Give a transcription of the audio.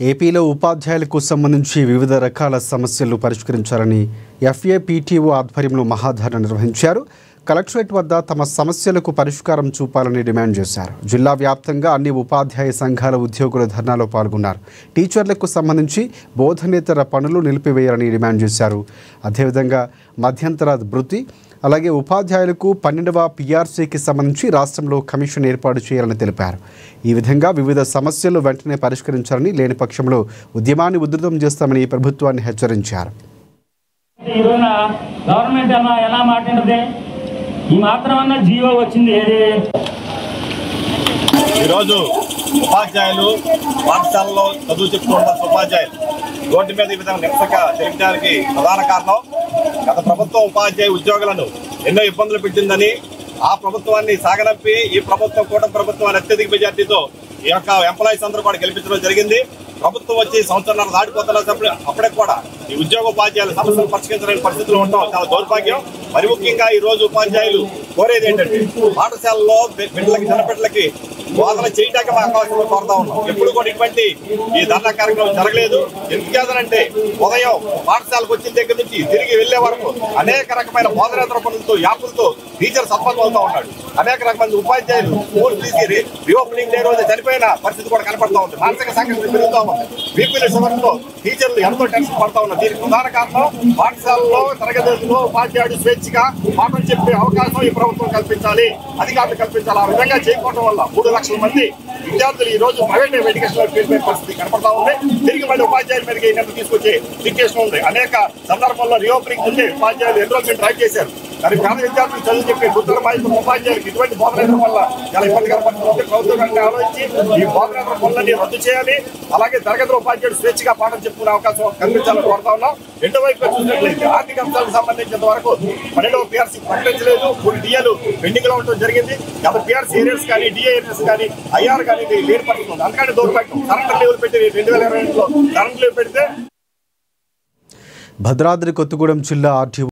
ఏపీలో ఉపాధ్యాయులకు సంబంధించి వివిధ రకాల సమస్యలు పరిష్కరించాలని ఎఫ్ఏపీటీఓ ఆధ్వర్యంలో మహాధరణ నిర్వహించారు. కలెక్టరేట్ వద్ద తమ సమస్యలకు పరిష్కారం చూపాలని డిమాండ్ చేశారు. జిల్లా వ్యాప్తంగా అన్ని ఉపాధ్యాయ సంఘాల ఉద్యోగులు ధర్నాలో పాల్గొన్నారు. టీచర్లకు సంబంధించి బోధనేతర పనులు నిలిపివేయాలని డిమాండ్ చేశారు. అదేవిధంగా మధ్యంతర భృతి అలాగే ఉపాధ్యాయులకు 12వ పీఆర్సీకి సంబంధించి రాష్ట్రంలో కమిషన్ ఏర్పాటు చేయాలని తెలిపారు. ఈ విధంగా వివిధ సమస్యలు వెంటనే పరిష్కరించాలని, లేని పక్షంలో ఉద్యమాన్ని ఉధృతం చేస్తామని ప్రభుత్వాన్ని హెచ్చరించారు. ఈరోజు ఉపాధ్యాయులు పాఠశాలలో చదువు చెప్పుకుంటున్న ఉపాధ్యాయులు రోడ్డు మీద ఈ విధంగా నిరసక తెలియడానికి ప్రధాన కారణం గత ప్రభుత్వం ఉపాధ్యాయ ఉద్యోగులను ఎన్నో ఇబ్బందులు పెట్టిందని, ఆ ప్రభుత్వాన్ని సాగనంపి ఈ ప్రభుత్వం కూటమి ప్రభుత్వాన్ని అత్యధిక మెజార్టీతో ఈ యొక్క ఎంప్లాయీస్ అందరూ కూడా గెలిపించడం జరిగింది. ప్రభుత్వం వచ్చి సంవత్సరాలు దాటిపోతున్నప్పుడు అప్పటికి కూడా ఈ ఉద్యోగ ఉపాధ్యాయుల సమస్యలు పరిష్కరించలేని పరిస్థితులు ఉండటం చాలా దౌర్భాగ్యం. మరి ముఖ్యంగా ఈ రోజు ఉపాధ్యాయులు కోరేది ఏంటంటే పాఠశాలలో చిన్నపిల్లలకి బోధన చేయడానికి అవకాశం కోరుతా ఉన్నాం. ఎప్పుడు కూడా ఇటువంటి ఈ ధర్నా కార్యక్రమం జరగలేదు. ఎందుకు చేద్దానంటే ఉదయం పాఠశాలకు వచ్చిన దగ్గర నుంచి తిరిగి వెళ్లే వరకు అనేక రకమైన బోధనేతర పనులతో యాప్లతో టీచర్ సత్పథమవుతా ఉన్నాడు. అనేక రకమైన ఉపాధ్యాయులు స్కూల్ తీసి రీఓపెనింగ్ డే రోజు చనిపోయిన పరిస్థితి కూడా కనపడతా ఉంది. మానసిక సంఘటన పెరుగుతా ఉంది. బీపీల షుగర్తో టీచర్లు ఎంతో టెన్షన్ పడతా ఉన్నారు. దీనికి ప్రధాన కారణం పాఠశాలలో తరగతుల్లో ఉపాధ్యాయుడు స్వేచ్ఛగా పాఠం చెప్పే అవకాశం ఈ ప్రభుత్వం కల్పించాలి, అధికారులు కల్పించాలి. ఆ విధంగా చేయకపోవడం వల్ల 3 లక్షల మంది విద్యార్థులు ఈ రోజు ప్రైవేట్ ఎడ్యుకేషన్ లో ఫీల్డ్ పరిస్థితి కనపడతా ఉంది. తిరిగి మళ్ళీ ఉపాధ్యాయుల మీదకి నెల తీసుకొచ్చే సిచ్యువేషన్ ఉంది. అనేక సందర్భాల్లో రీఓపెనింగ్ ఉంటే ఉపాధ్యాయులు ఎన్రోల్మెంట్ డ్రైవ్ చేశారు. కానీ పేద విద్యార్థులు చదువు చెప్పే గుర్తుల బాధ్యత ఉపాధ్యాయులకు ఇటువంటి బోధనేతర వల్ల చాలా ఇబ్బంది కనపడుతుంది. ప్రభుత్వం ఆలోచించి ఈ బోధనేతర పనులన్నీ రద్దు చేయాలి. అలాగే తరగతిలో ఉపాధ్యాయుడు స్వేచ్ఛగా పాఠం చెప్పుకునే అవకాశం కల్పించాలని కోరుతా ఉన్నాం. రెండో వైపుగా చూసినట్లయితే ఆర్థిక అంశాలకు సంబంధించినంత వరకు 12వ పీఆర్సీ ప్రకటించలేదు. 3 డిఏలు పెండింగ్ లో ఉండడం జరిగింది. గత పీఆర్సీ ఏరియర్స్ కానీ, డిఏ ఏరియర్స్ కానీ, ఐఆర్ కానీ లేని పరిస్థితి ఉంది. అందుకని దౌర్భాగ్యం. కరెంట్ లీవులు పెట్టి 2022లో కరెంట్ లీవ్ పెడితే భద్రాద్రి కొత్తగూడెం జిల్లా ఆర్టీఓ